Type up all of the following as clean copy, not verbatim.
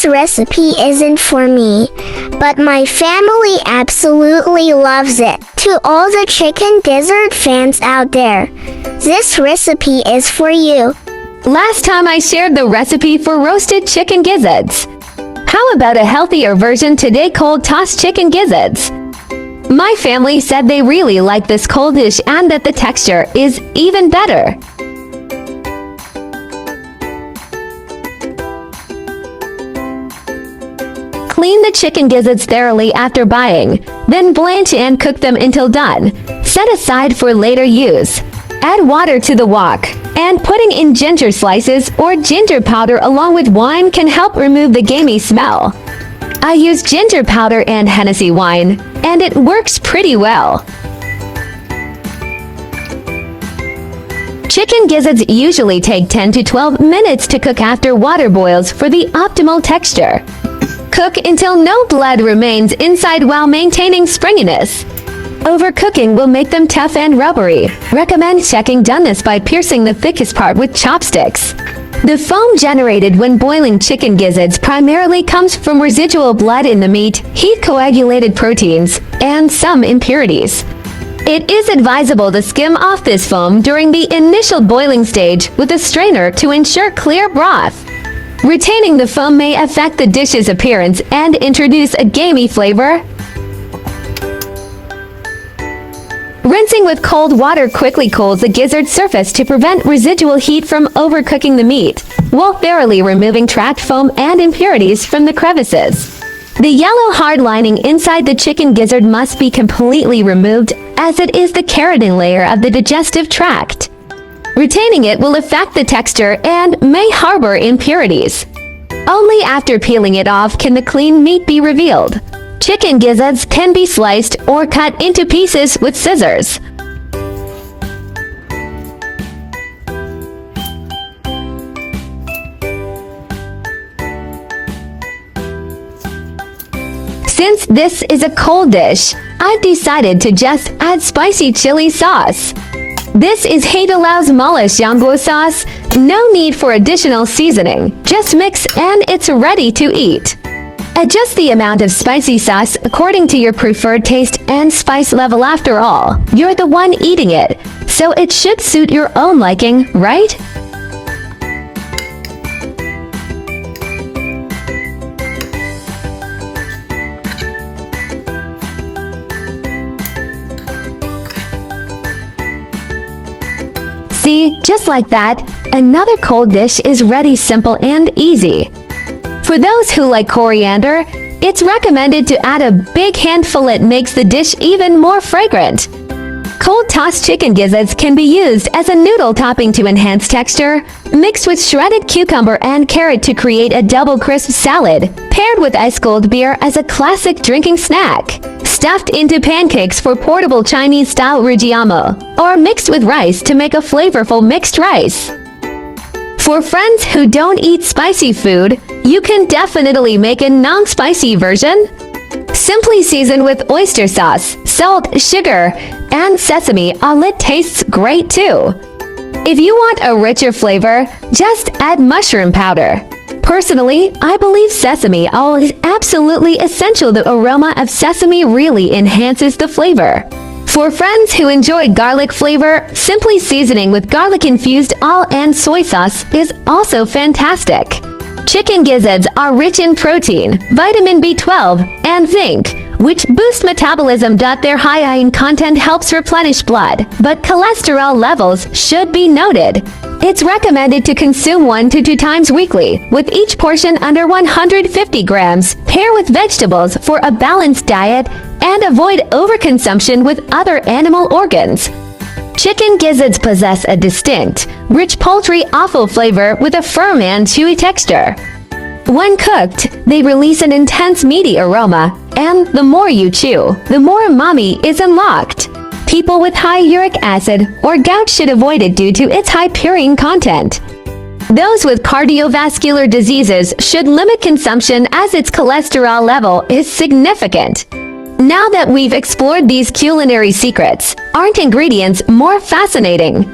This recipe isn't for me, but my family absolutely loves it. To all the chicken gizzard fans out there, this recipe is for you. Last time I shared the recipe for roasted chicken gizzards. How about a healthier version today, cold tossed chicken gizzards? My family said they really like this cold dish and that the texture is even better. Clean the chicken gizzards thoroughly after buying, then blanch and cook them until done. Set aside for later use. Add water to the wok, and putting in ginger slices or ginger powder along with wine can help remove the gamey smell. I use ginger powder and Hennessy wine, and it works pretty well. Chicken gizzards usually take 10 to 12 minutes to cook after water boils for the optimal texture. Cook until no blood remains inside while maintaining springiness. Overcooking will make them tough and rubbery. Recommend checking doneness by piercing the thickest part with chopsticks. The foam generated when boiling chicken gizzards primarily comes from residual blood in the meat, heat-coagulated proteins, and some impurities. It is advisable to skim off this foam during the initial boiling stage with a strainer to ensure clear broth. Retaining the foam may affect the dish's appearance and introduce a gamey flavor. Rinsing with cold water quickly cools the gizzard surface to prevent residual heat from overcooking the meat, while thoroughly removing trapped foam and impurities from the crevices. The yellow hard lining inside the chicken gizzard must be completely removed, as it is the keratin layer of the digestive tract. Retaining it will affect the texture and may harbor impurities. Only after peeling it off can the clean meat be revealed. Chicken gizzards can be sliced or cut into pieces with scissors. Since this is a cold dish, I've decided to just add spicy chili sauce. This is Haidalau's Mala Xiangguo sauce. No need for additional seasoning. Just mix and it's ready to eat. Adjust the amount of spicy sauce according to your preferred taste and spice level. After all, you're the one eating it, so it should suit your own liking, right? See, just like that, another cold dish is ready, simple and easy. For those who like coriander, it's recommended to add a big handful. It makes the dish even more fragrant. Cold tossed chicken gizzards can be used as a noodle topping to enhance texture, mixed with shredded cucumber and carrot to create a double crisp salad, paired with ice cold beer as a classic drinking snack. Stuffed into pancakes for portable Chinese-style rijiamo, or mixed with rice to make a flavorful mixed rice. For friends who don't eat spicy food, you can definitely make a non-spicy version. Simply season with oyster sauce, salt, sugar, and sesame oil. It tastes great too. If you want a richer flavor, just add mushroom powder. Personally, I believe sesame oil is absolutely essential. The aroma of sesame really enhances the flavor. For friends who enjoy garlic flavor, simply seasoning with garlic-infused oil and soy sauce is also fantastic. Chicken gizzards are rich in protein, vitamin B12, and zinc, which boost metabolism. Their high iron content helps replenish blood, but cholesterol levels should be noted. It's recommended to consume 1 to 2 times weekly, with each portion under 150 grams. Pair with vegetables for a balanced diet and avoid overconsumption with other animal organs. Chicken gizzards possess a distinct, rich poultry offal flavor with a firm and chewy texture. When cooked, they release an intense meaty aroma, and the more you chew, the more umami is unlocked. People with high uric acid or gout should avoid it due to its high purine content. Those with cardiovascular diseases should limit consumption as its cholesterol level is significant. Now that we've explored these culinary secrets, aren't ingredients more fascinating?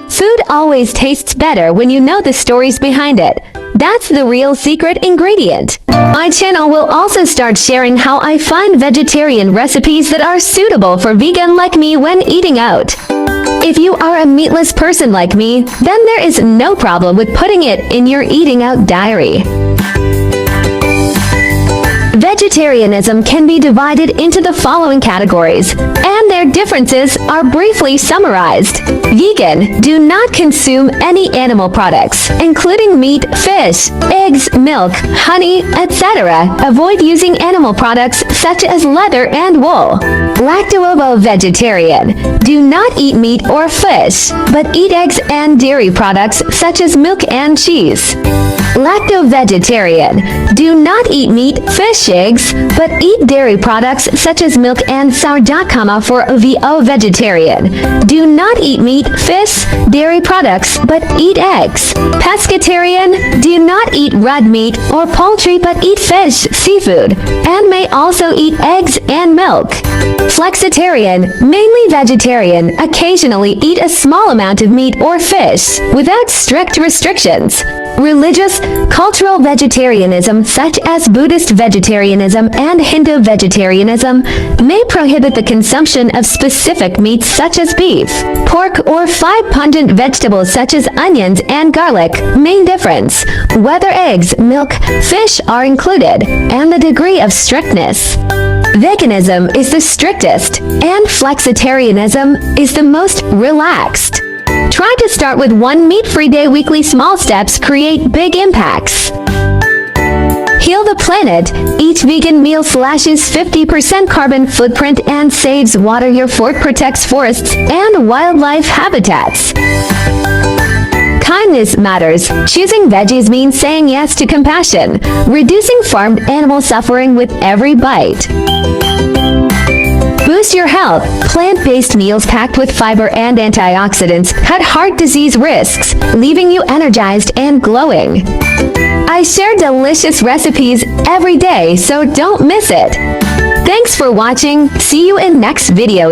Food always tastes better when you know the stories behind it. That's the real secret ingredient. My channel will also start sharing how I find vegetarian recipes that are suitable for vegan like me when eating out. If you are a meatless person like me, then there is no problem with putting it in your eating out diary. Vegetarianism can be divided into the following categories, and their differences are briefly summarized. Vegan, do not consume any animal products, including meat, fish, eggs, milk, honey, etc. Avoid using animal products such as leather and wool. Lacto-vegetarian, do not eat meat or fish, but eat eggs and dairy products such as milk and cheese. Lacto-vegetarian, do not eat meat, fish, eggs, but eat dairy products such as milk and sourdough. For vegetarian, do not eat meat, fish, dairy products, but eat eggs. Pescatarian, do not eat red meat or poultry but eat fish, seafood, and may also eat eggs and milk. Flexitarian, mainly vegetarian, occasionally eat a small amount of meat or fish, without strict restrictions. Religious, cultural vegetarianism such as Buddhist vegetarianism and Hindu vegetarianism may prohibit the consumption of specific meats such as beef, pork, or 5 pungent vegetables such as onions and garlic. Main difference: whether eggs, milk, fish are included, and the degree of strictness. Veganism is the strictest, and flexitarianism is the most relaxed. Try to start with one meat-free day. Weekly small steps create big impacts. Heal the planet. Each vegan meal slashes 50% carbon footprint and saves water. Your fork protects forests and wildlife habitats. Kindness matters. Choosing veggies means saying yes to compassion, reducing farmed animal suffering with every bite. Boost your health. Plant-based meals packed with fiber and antioxidants cut heart disease risks, leaving you energized and glowing. I share delicious recipes every day, so don't miss it. Thanks for watching. See you in next video.